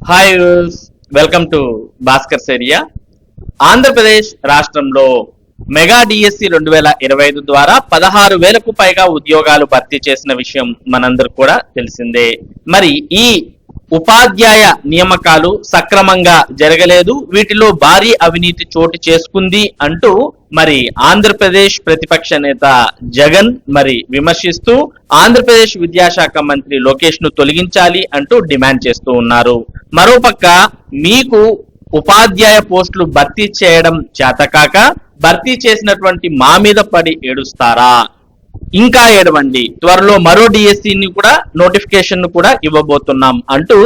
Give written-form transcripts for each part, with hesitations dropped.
Hi, welcome to Bhaskar area. Andhra Pradesh రాష్ట్రంలో mega DSC 2025 ద్వారా 16,000కు పైగా ఉద్యోగాలు భర్తీ చేసిన విషయం మనందరికి కూడా తెలిసిందే. మరి ఈ ఉపాధ్యాయ నియామకాలు సక్రమంగా జరగలేదు, వీటిలో భారీ అవినీతి చోటు చేసుకుంది అంటూ మరి ఆంధ్రప్రదేశ్ ప్రతిపక్ష నేత జగన్ మరి విమర్శిస్తూ ఆంధ్రప్రదేశ్ విద్యాశాఖ మంత్రి లోకేష్ ను తొలగించాలి అంటూ డిమాండ్ చేస్తూ ఉన్నారు. మరోపక్క మీకు ఉపాధ్యాయ పోస్టులు భర్తీ చేయడం చేతకాక భర్తీ చేసినటువంటి మా మీద పడి ఏడుస్తారా? ఇంకా ఏడవండి, త్వరలో మరో డిఎస్సిని కూడా నోటిఫికేషన్ ను కూడా ఇవ్వబోతున్నాం అంటూ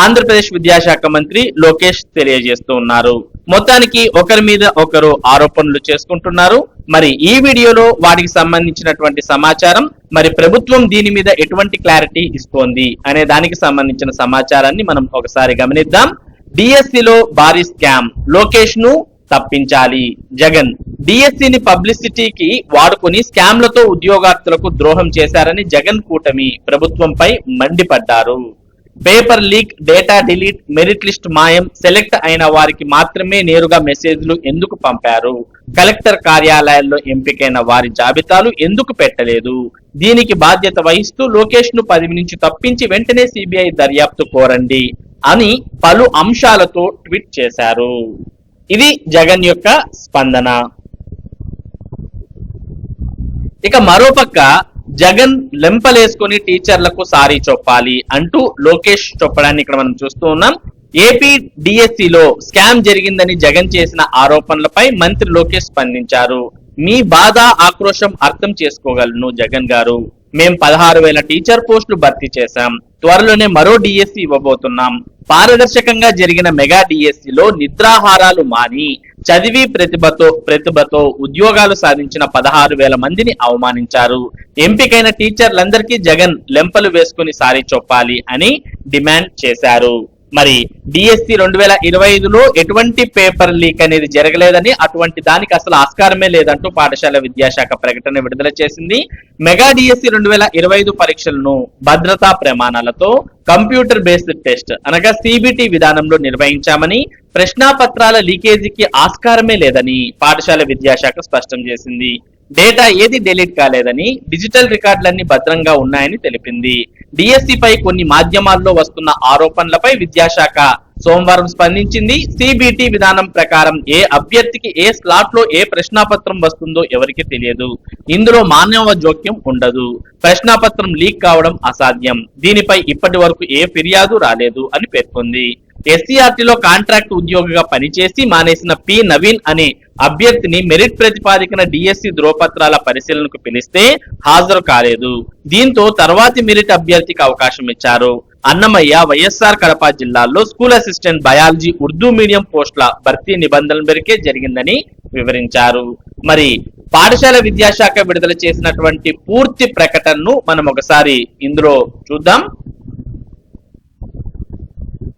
ఆంధ్రప్రదేశ్ విద్యాశాఖ మంత్రి లోకేష్ తెలియజేస్తూ ఉన్నారు. మొత్తానికి ఒకరి మీద ఒకరు ఆరోపణలు చేసుకుంటున్నారు. మరి ఈ వీడియోలో వాటికి సంబంధించినటువంటి సమాచారం, మరి ప్రభుత్వం దీని మీద ఎటువంటి క్లారిటీ ఇస్తోంది అనే దానికి సంబంధించిన సమాచారాన్ని మనం ఒకసారి గమనిద్దాం. డిఎస్సిలో భారీ స్కామ్, లోకేష్ ను తప్పించాలి జగన్. డిఎస్సిని పబ్లిసిటీకి వాడుకుని స్కామ్లతో ఉద్యోగార్థులకు ద్రోహం చేశారని జగన్ కూటమి ప్రభుత్వంపై మండిపడ్డారు. Paper leak, data delete, merit list మాయం, సెలెక్ట్ అయిన వారికి మాత్రమే నేరుగా మెసేజ్లు ఎందుకు పంపారు? కలెక్టర్ కార్యాలయాల్లో ఎంపికైన వారి జాబితాలు ఎందుకు పెట్టలేదు? దీనికి బాధ్యత వహిస్తూ లోకేష్ ను పదవి నుంచి తప్పించి వెంటనే సిబిఐ దర్యాప్తు కోరండి అని పలు అంశాలతో ట్వీట్ చేశారు. ఇది జగన్ యొక్క స్పందన. ఇక మరోపక్క జగన్ లెంపలేసుకొని టీచర్లకు సారీ చెప్పాలి అంటూ లోకేష్ చెప్పడాన్ని ఇక్కడ మనం చూస్తూ ఉన్నాం. ఏపీ డిఎస్సిలో స్కామ్ జరిగిందని జగన్ చేసిన ఆరోపణలపై మంత్రి లోకేష్ స్పందించారు. మీ బాధ, ఆక్రోశం అర్థం చేసుకోగలను జగన్ గారు. మేం 16,000 టీచర్ పోస్టులు భర్తీ చేశాం. త్వరలోనే మరో డిఎస్సి ఇవ్వబోతున్నాం. పారదర్శకంగా జరిగిన మెగా డిఎస్సిలో నిద్రాహారాలు మాని చదివి ప్రతిభతో ఉద్యోగాలు సాధించిన 16,000 మందిని అవమానించారు. ఎంపికైన టీచర్లందరికీ జగన్ లెంపలు వేసుకుని సారీ చెప్పాలి అని డిమాండ్ చేశారు. మరి డిఎస్సి 2025లో ఎటువంటి పేపర్ లీక్ అనేది జరగలేదని, అటువంటి దానికి అసలు ఆస్కారమే లేదంటూ పాఠశాల విద్యాశాఖ ప్రకటన విడుదల చేసింది. మెగా డిఎస్సి 2025 పరీక్షలను భద్రతా ప్రమాణాలతో కంప్యూటర్ బేస్డ్ టెస్ట్ అనగా సిబిటి విధానంలో నిర్వహించామని, ప్రశ్నాపత్రాల లీకేజీకి ఆస్కారమే లేదని పాఠశాల విద్యాశాఖ స్పష్టం చేసింది. డేటా ఏది డిలీట్ కాలేదని, డిజిటల్ రికార్డులన్నీ భద్రంగా ఉన్నాయని తెలిపింది. డిఎస్సి పై కొన్ని మాధ్యమాల్లో వస్తున్న ఆరోపణలపై విద్యాశాఖ సోమవారం స్పందించింది. సిబిటి విధానం ప్రకారం ఏ అభ్యర్థికి ఏ స్లాట్ లో ఏ ప్రశ్నాపత్రం వస్తుందో ఎవరికి తెలియదు. ఇందులో మానవ జోక్యం ఉండదు. ప్రశ్నాపత్రం లీక్ కావడం అసాధ్యం. దీనిపై ఇప్పటి వరకు ఏ ఫిర్యాదు రాలేదు అని పేర్కొంది. ఎస్సీఆర్టీలో కాంట్రాక్ట్ ఉద్యోగిగా పనిచేసి మానేసిన పి నవీన్ అనే అభ్యర్థిని మెరిట్ ప్రతిపాదికన డిఎస్సి ధ్రువపత్రాల పరిశీలనకు పిలిస్తే హాజరు కాలేదు. దీంతో తర్వాతి మెరిట్ అభ్యర్థికి అవకాశం ఇచ్చారు. అన్నమయ్య, వైఎస్ఆర్ కడప జిల్లాల్లో school assistant biology Urdu medium పోస్టుల భర్తీ నిబంధనల మేరకే జరిగిందని వివరించారు. మరి పాఠశాల విద్యాశాఖ విడుదల చేసినటువంటి పూర్తి ప్రకటనను మనం ఒకసారి ఇందులో చూద్దాం.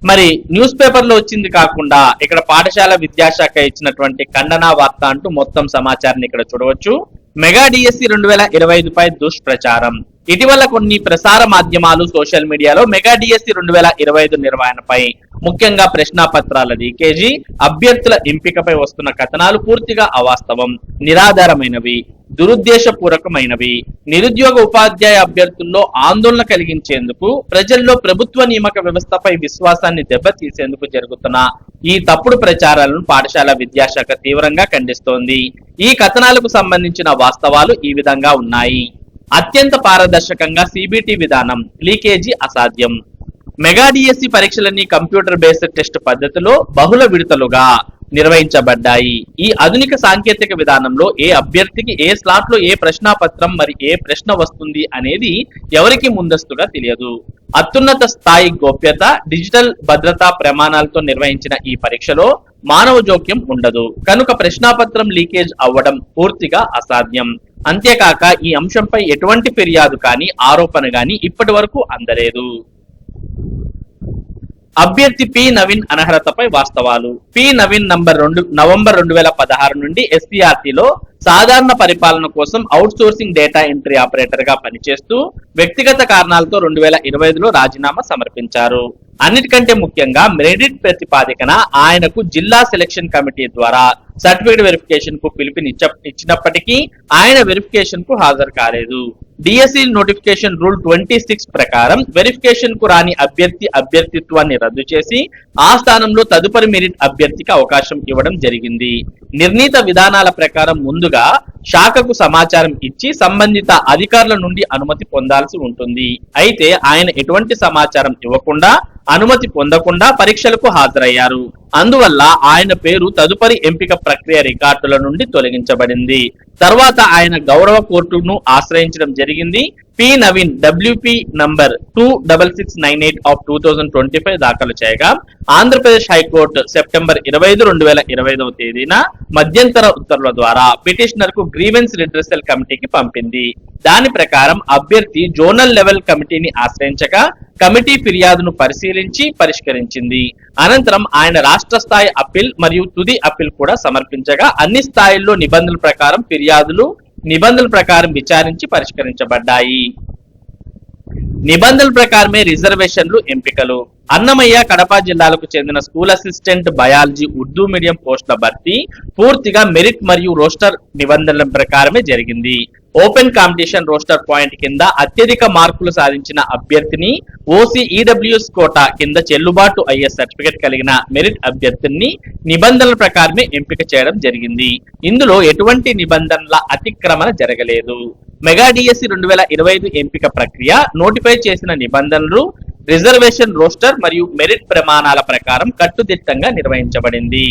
మరి న్యూస్ పేపర్ లో వచ్చింది కాకుండా ఇక్కడ పాఠశాల విద్యాశాఖ ఇచ్చినటువంటి ఖండన వార్త అంటూ మొత్తం సమాచారాన్ని ఇక్కడ చూడవచ్చు. మెగా డిఎస్సి 2025 పై దుష్ప్రచారం. ఇటీవల కొన్ని ప్రసార మాధ్యమాలు సోషల్ మీడియాలో మెగా డిఎస్సి 2025 నిర్వహణపై, ముఖ్యంగా ప్రశ్నాపత్రాల లీకేజీ, అభ్యర్థుల ఎంపికపై వస్తున్న కథనాలు పూర్తిగా అవాస్తవం, నిరాధారమైనవి, దురుద్దేశపూర్వకమైనవి, నిరుద్యోగ ఉపాధ్యాయ అభ్యర్థుల్లో ఆందోళన కలిగించేందుకు, ప్రజల్లో ప్రభుత్వ నియామక వ్యవస్థపై విశ్వాసాన్ని దెబ్బతీసేందుకు జరుగుతున్న ఈ తప్పుడు ప్రచారాలను పాఠశాల విద్యాశాఖ తీవ్రంగా ఖండిస్తోంది. ఈ కథనాలకు సంబంధించిన వాస్తవాలు ఈ విధంగా ఉన్నాయి. అత్యంత పారదర్శకంగా సిబిటి విధానం, లీకేజీ అసాధ్యం. మెగా డిఎస్సి పరీక్షలన్నీ కంప్యూటర్ బేస్డ్ టెస్ట్ పద్ధతిలో బహుళ విడతలుగా నిర్వహించబడ్డాయి. ఈ ఆధునిక సాంకేతిక విధానంలో ఏ అభ్యర్థికి ఏ స్లాట్ లో ఏ ప్రశ్నాపత్రం మరి ఏ ప్రశ్న వస్తుంది అనేది ఎవరికి ముందస్తుగా తెలియదు. అత్యున్నత స్థాయి గోప్యత, డిజిటల్ భద్రతా ప్రమాణాలతో నిర్వహించిన ఈ పరీక్షలో మానవ జోక్యం ఉండదు. కనుక ప్రశ్నాపత్రం లీకేజ్ అవ్వడం పూర్తిగా అసాధ్యం. అంతేకాక ఈ అంశంపై ఎటువంటి ఫిర్యాదు కానీ ఆరోపణ కానీ ఇప్పటి వరకు అందలేదు. అభ్యర్థి పి నవీన్ అనర్హతపై వాస్తవాలు. పి నవీన్ నవంబర్ 2016 నుండి ఎస్సీఆర్టీలో సాధారణ పరిపాలన కోసం out sourcing data entry operator గా పనిచేస్తూ వ్యక్తిగత కారణాలతో 2025లో రాజీనామా సమర్పించారు. అన్నిటికంటే ముఖ్యంగా మెరిట్ ప్రతిపాదికన ఆయనకు జిల్లా సెలక్షన్ కమిటీ ద్వారా సర్టిఫికేట్ వెరిఫికేషన్ కు ఇచ్చినప్పటికీ ఆయన వెరిఫికేషన్ కు హాజరు కాలేదు. డిఎస్సి నోటిఫికేషన్ రూల్ 26 ప్రకారం వెరిఫికేషన్ కు రాని అభ్యర్థిత్వాన్ని రద్దు చేసి ఆ స్థానంలో తదుపరి మెరిట్ అభ్యర్థికి అవకాశం ఇవ్వడం జరిగింది. నిర్ణీత విధానాల ప్రకారం ముందుగా శాఖకు సమాచారం ఇచ్చి సంబంధిత అధికారుల నుండి అనుమతి పొందాల్సి ఉంటుంది. అయితే ఆయన ఎటువంటి సమాచారం ఇవ్వకుండా అనుమతి పొందకుండా పరీక్షలకు హాజరయ్యారు. అందువల్ల ఆయన పేరు తదుపరి ఎంపిక ప్రక్రియ రికార్డుల నుండి తొలగించబడింది. తర్వాత ఆయన గౌరవ కోర్టును ఆశ్రయించడం జరిగింది. P Naveen WP number 26698 of 2025 దాఖలు చేయగా ఆంధ్రప్రదేశ్ హైకోర్టు సెప్టెంబర్ 25, 2025 తేదీన మధ్యంతర ఉత్తర్వుల ద్వారా పిటిషనర్ కు గ్రీవెన్స్ రిడ్రెసల్ కమిటీకి పంపింది. దాని ప్రకారం అభ్యర్థి జోనల్ లెవెల్ కమిటీని ఆశ్రయించగా కమిటీ ఫిర్యాదును పరిశీలించి పరిష్కరించింది. అనంతరం ఆయన రాష్ట్ర స్థాయి అప్పీల్ మరియు తుది అప్పీల్ కూడా సమర్పించగా అన్ని స్థాయిల్లో నిబంధనల ప్రకారం విచారించి పరిష్కరించబడ్డాయి. నిబంధనల ప్రకారమే రిజర్వేషన్లు ఎంపికలు. అన్నమయ్య, కడప జిల్లాలకు చెందిన school assistant biology Urdu medium పోస్టుల భర్తీ పూర్తిగా మెరిట్ మరియు రోస్టర్ నిబంధనల ప్రకారమే జరిగింది. ఓపెన్ కాంపిటీషన్ రోస్టర్ పాయింట్ కింద అత్యధిక మార్కులు సాధించిన అభ్యర్థిని ఓసీ ఈడబ్ల్యూఎస్ కోటా కింద చెల్లుబాటు అయ్యే సర్టిఫికెట్ కలిగిన మెరిట్ అభ్యర్థిని నిబంధనల ప్రకారమే ఎంపిక చేయడం జరిగింది. ఇందులో ఎటువంటి నిబంధనల అతిక్రమణ జరగలేదు. మెగా డిఎస్సి 2025 ఎంపిక ప్రక్రియ నోటిఫై చేసిన నిబంధనలు, రిజర్వేషన్ రోస్టర్ మరియు మెరిట్ ప్రమాణాల ప్రకారం కట్టుదిట్టంగా నిర్వహించబడింది.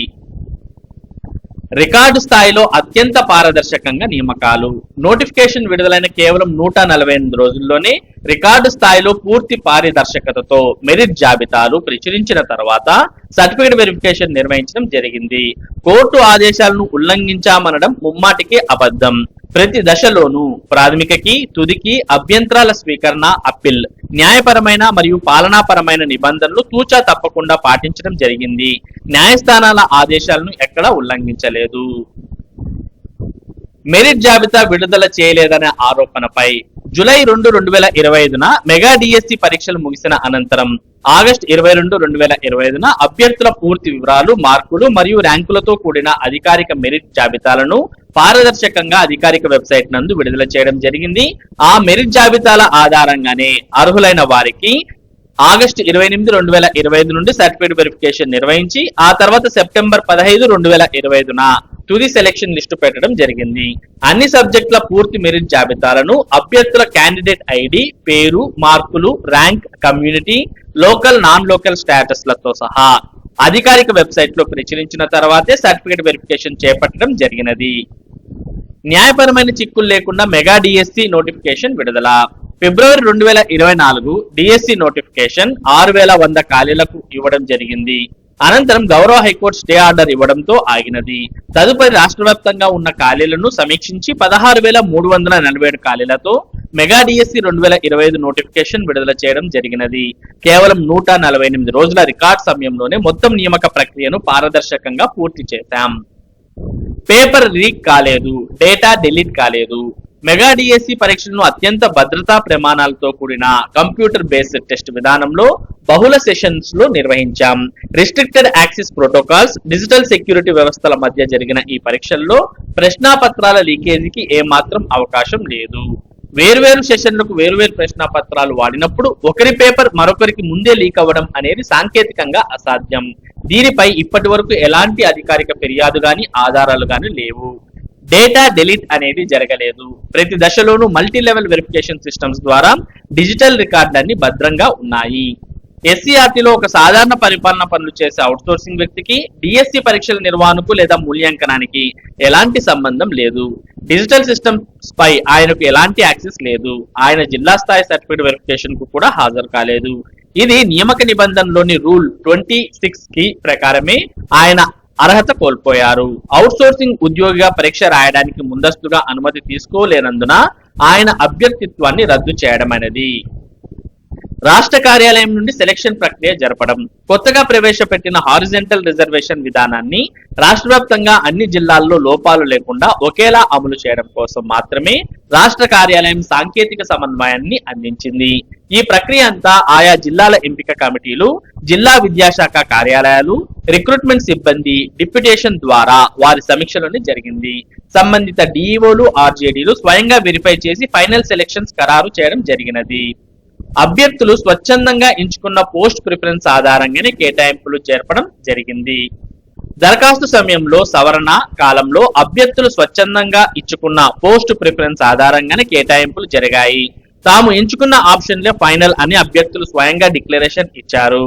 రికార్డు స్థాయిలో అత్యంత పారదర్శకంగా నియామకాలు. నోటిఫికేషన్ విడుదలైన కేవలం 148 రోజుల్లోనే రికార్డు స్థాయిలో పూర్తి పారదర్శకతతో మెరిట్ జాబితాలు ప్రచురించిన తర్వాత సర్టిఫికేట్ వెరిఫికేషన్ నిర్వహించడం జరిగింది. కోర్టు ఆదేశాలను ఉల్లంఘించామనడం ముమ్మాటికే అబద్ధం. ప్రతి దశలోనూ ప్రాథమికకి, తుదికి అభ్యంతరాల స్వీకరణ, అప్పీల్, న్యాయపరమైన మరియు పాలనాపరమైన నిబంధనలు తూచా తప్పకుండా పాటించడం జరిగింది. న్యాయస్థానాల ఆదేశాలను ఎక్కడా ఉల్లంఘించలేదు. మెరిట్ జాబితా విడుదల చేయలేదనే ఆరోపణపై జూలై 2, 2025న మెగా డిఎస్సి పరీక్షలు ముగిసిన అనంతరం ఆగస్టు 22, 2025న అభ్యర్థుల పూర్తి వివరాలు, మార్కులు మరియు ర్యాంకులతో కూడిన అధికారిక మెరిట్ జాబితాలను పారదర్శకంగా అధికారిక వెబ్సైట్ నందు విడుదల చేయడం జరిగింది. ఆ మెరిట్ జాబితాల ఆధారంగానే అర్హులైన వారికి ఆగస్టు 28, 2025 నుండి సర్టిఫికేట్ వెరిఫికేషన్ నిర్వహించి ఆ తర్వాత సెప్టెంబర్ 15, 2025న తుది సెలక్షన్ లిస్టు పెట్టడం జరిగింది. అన్ని సబ్జెక్టుల పూర్తి మెరిట్ జాబితాలను అభ్యర్థుల క్యాండిడేట్ ఐడి, పేరు, మార్కులు, rank, community, local, non local స్టేటస్లతో సహా అధికారిక వెబ్సైట్ లో ప్రచురించిన తర్వాతే సర్టిఫికేట్ వెరిఫికేషన్ చేపట్టడం జరిగినది. న్యాయపరమైన చిక్కులు లేకుండా మెగా డిఎస్సి నోటిఫికేషన్ విడుదల. ఫిబ్రవరి 2024 డిఎస్సి నోటిఫికేషన్ 6100 ఖాళీలకు ఇవ్వడం జరిగింది. అనంతరం గౌరవ హైకోర్టు స్టే ఆర్డర్ ఇవ్వడంతో ఆగినది. తదుపరి రాష్ట్ర వ్యాప్తంగా ఉన్న ఖాళీలను సమీక్షించి 16,347 ఖాళీలతో మెగా డిఎస్సి 2025 నోటిఫికేషన్ విడుదల చేయడం జరిగినది. కేవలం 148 రోజుల రికార్డ్ సమయంలోనే మొత్తం నియామక ప్రక్రియను పారదర్శకంగా పూర్తి చేశాం. పేపర్ లీక్ కాలేదు, డేటా డిలీట్ కాలేదు. మెగా డిఎస్సి పరీక్షలను అత్యంత భద్రతా ప్రమాణాలతో కూడిన కంప్యూటర్ బేస్డ్ టెస్ట్ విధానంలో బహుళ సెషన్స్ లో నిర్వహించాం. Restricted access protocols, digital security వ్యవస్థల మధ్య జరిగిన ఈ పరీక్షల్లో ప్రశ్నాపత్రాల లీకేజీకి ఏమాత్రం అవకాశం లేదు. వేర్వేరు సెషన్లకు వేర్వేరు ప్రశ్నాపత్రాలు వాడినప్పుడు ఒకరి పేపర్ మరొకరికి ముందే లీక్ అవ్వడం అనేది సాంకేతికంగా అసాధ్యం. దీనిపై ఇప్పటి వరకు ఎలాంటి అధికారిక ఫిర్యాదు గాని ఆధారాలు గాని లేవు. డేటా డిలీట్ అనేది జరగలేదు. ప్రతి దశలోనూ మల్టీ లెవెల్ వెరిఫికేషన్ సిస్టమ్స్ ద్వారా డిజిటల్ రికార్డులన్నీ భద్రంగా ఉన్నాయి. ఎస్సీఆర్టీలో ఒక సాధారణ పరిపాలన పనులు చేసే అవుట్సోర్సింగ్ వ్యక్తికి డిఎస్సి పరీక్షల నిర్వహణకు లేదా మూల్యాంకనానికి ఎలాంటి సంబంధం లేదు. డిజిటల్ సిస్టమ్స్ పై ఆయనకు ఎలాంటి యాక్సెస్ లేదు. ఆయన జిల్లా స్థాయి సర్టిఫికేట్ వెరిఫికేషన్ కు కూడా హాజరు కాలేదు. ఇది నియామక నిబంధనలోని రూల్ 26 కి ప్రకారమే ఆయన అర్హత కోల్పోయారు. అవుట్సోర్సింగ్ ఉద్యోగిగా పరీక్ష రాయడానికి ముందస్తుగా అనుమతి తీసుకోలేనందున ఆయన అభ్యర్థిత్వాన్ని రద్దు చేయడం అనేది. రాష్ట్ర కార్యాలయం నుండి సెలక్షన్ ప్రక్రియ జరపడం, కొత్తగా ప్రవేశపెట్టిన హారిజెంటల్ రిజర్వేషన్ విధానాన్ని రాష్ట్ర వ్యాప్తంగా అన్ని జిల్లాల్లో లోపాలు లేకుండా ఒకేలా అమలు చేయడం కోసం మాత్రమే రాష్ట్ర కార్యాలయం సాంకేతిక సమన్వయాన్ని అందించింది. ఈ ప్రక్రియ అంతా ఆయా జిల్లాల ఎంపిక కమిటీలు, జిల్లా విద్యాశాఖ కార్యాలయాలు, రిక్రూట్మెంట్ సిబ్బంది డిప్యుటేషన్ ద్వారా వారి సమీక్షలోనే జరిగింది. సంబంధిత డిఈఓలు, ఆర్జేడీలు స్వయంగా వెరిఫై చేసి ఫైనల్ సెలక్షన్స్ ఖరారు చేయడం జరిగినది. అభ్యర్థులు స్వచ్ఛందంగా ఎంచుకున్న పోస్ట్ ప్రిఫరెన్స్ ఆధారంగానే కేటాయింపులు జరపడం జరిగింది. దరఖాస్తు సమయంలో సవరణ కాలంలో అభ్యర్థులు స్వచ్ఛందంగా ఇచ్చుకున్న పోస్ట్ ప్రిఫరెన్స్ ఆధారంగానే కేటాయింపులు జరిగాయి. తాము ఎంచుకున్న ఆప్షన్లే ఫైనల్ అని అభ్యర్థులు స్వయంగా డిక్లరేషన్ ఇచ్చారు.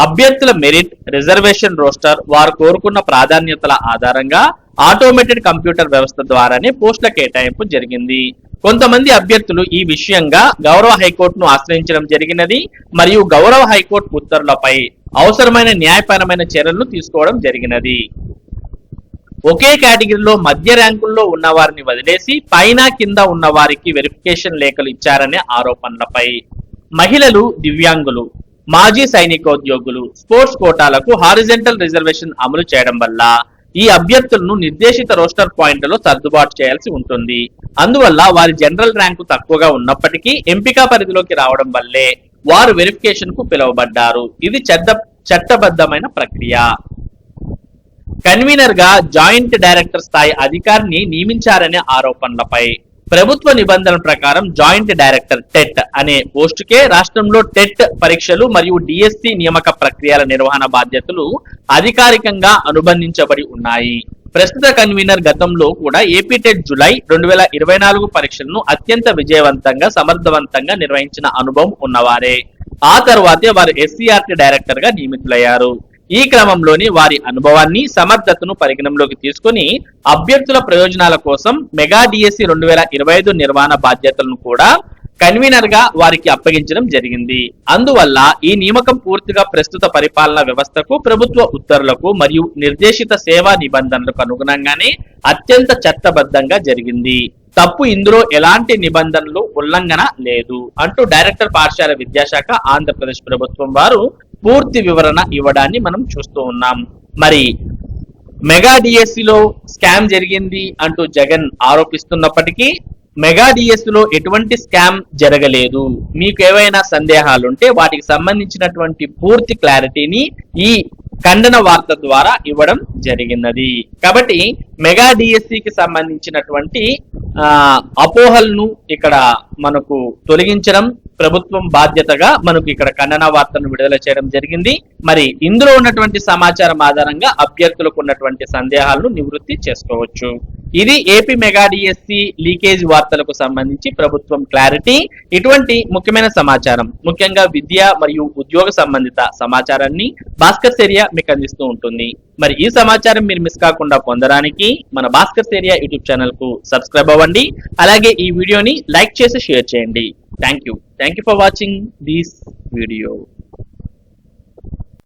అభ్యర్థుల మెరిట్, రిజర్వేషన్ రోస్టర్, వారు కోరుకున్న ప్రాధాన్యతల ఆధారంగా ఆటోమేటెడ్ కంప్యూటర్ వ్యవస్థ ద్వారానే పోస్టుల కేటాయింపు జరిగింది. కొంతమంది అభ్యర్థులు ఈ విషయంగా గౌరవ హైకోర్టును ఆశ్రయించడం జరిగినది మరియు గౌరవ హైకోర్టు ఉత్తర్వులపై అవసరమైన న్యాయపరమైన చర్యలను తీసుకోవడం జరిగినది. ఒకే కేటగిరీలో మధ్య ర్యాంకుల్లో ఉన్న వారిని వదిలేసి పైన కింద ఉన్న వారికి వెరిఫికేషన్ లేఖలు ఇచ్చారనే ఆరోపణలపై మహిళలు, దివ్యాంగులు, మాజీ సైనికోద్యోగులు, స్పోర్ట్స్ కోటాలకు హారిజెంటల్ రిజర్వేషన్ అమలు చేయడం వల్ల ఈ అభ్యర్థులను నిర్దేశిత రోస్టర్ పాయింట్లలో సర్దుబాటు చేయాల్సి ఉంటుంది. అందువల్ల వారి జనరల్ ర్యాంకు తక్కువగా ఉన్నప్పటికీ ఎంపిక పరిధిలోకి రావడం వల్లే వారు వెరిఫికేషన్ కు పిలువబడ్డారు. ఇది చట్టబద్ధమైన ప్రక్రియ. కన్వీనర్ గా జాయింట్ డైరెక్టర్ స్థాయి అధికారిని నియమించారనే ఆరోపణలపై ప్రభుత్వ నిబంధనల ప్రకారం జాయింట్ డైరెక్టర్ టెట్ అనే పోస్టుకే రాష్ట్రంలో టెట్ పరీక్షలు మరియు డిఎస్సి నియామక ప్రక్రియల నిర్వహణ బాధ్యతలు అధికారికంగా అనుబంధించబడి ఉన్నాయి. ప్రస్తుత కన్వీనర్ గతంలో కూడా ఏపీ టెట్ జులై 2024 పరీక్షలను అత్యంత విజయవంతంగా, సమర్థవంతంగా నిర్వహించిన అనుభవం ఉన్నవారే. ఆ తర్వాతే వారు ఎస్సీఆర్టీ డైరెక్టర్ గా నియమితులయ్యారు. ఈ క్రమంలోని వారి అనుభవాన్ని, సమర్థతను పరిగణంలోకి తీసుకుని అభ్యర్థుల ప్రయోజనాల కోసం మెగా డిఎస్సి 2025 నిర్వహణ బాధ్యతలను కూడా కన్వీనర్ గా వారికి అప్పగించడం జరిగింది. అందువల్ల ఈ నియామకం పూర్తిగా ప్రస్తుత పరిపాలనా వ్యవస్థకు, ప్రభుత్వ ఉత్తర్వులకు మరియు నిర్దేశిత సేవా నిబంధనలకు అనుగుణంగానే అత్యంత చట్టబద్ధంగా జరిగింది. తప్పు ఇందులో ఎలాంటి నిబంధనలు ఉల్లంఘన లేదు అంటూ డైరెక్టర్ పాఠశాల విద్యాశాఖ ఆంధ్రప్రదేశ్ ప్రభుత్వం వారు పూర్తి వివరణ ఇవ్వడాన్ని మనం చూస్తూ ఉన్నాం. మరి మెగా డిఎస్సిలో స్కామ్ జరిగింది అంటూ జగన్ ఆరోపిస్తున్నప్పటికీ మెగా డిఎస్సిలో ఎటువంటి స్కామ్ జరగలేదు. మీకు ఏవైనా సందేహాలుంటే వాటికి సంబంధించినటువంటి పూర్తి క్లారిటీని ఈ ఖండన వార్త ద్వారా ఇవ్వడం జరిగినది. కాబట్టి మెగా డిఎస్సికి సంబంధించినటువంటి అపోహలను ఇక్కడ మనకు తొలగించడం ప్రభుత్వం బాధ్యతగా మనకు ఇక్కడ ఖండన వార్తను విడుదల చేయడం జరిగింది. మరి ఇందులో ఉన్నటువంటి సమాచారం ఆధారంగా అభ్యర్థులకు ఉన్నటువంటి సందేహాలను నివృత్తి చేసుకోవచ్చు. ఇది ఏపీ మెగా డిఎస్సి లీకేజ్ వార్తలకు సంబంధించి ప్రభుత్వం క్లారిటీ. ఇటువంటి ముఖ్యమైన సమాచారం, ముఖ్యంగా విద్య మరియు ఉద్యోగ సంబంధిత సమాచారాన్ని భాస్కర్స్ ఏరియా మీకు అందిస్తూ ఉంటుంది. మరి ఈ సమాచారం మీరు మిస్ కాకుండా పొందడానికి మన భాస్కర్స్ ఏరియా యూట్యూబ్ ఛానల్ కు సబ్స్క్రైబ్ అవ్వండి. అలాగే ఈ వీడియోని లైక్ చేసి షేర్ చేయండి. Thank you for watching this video.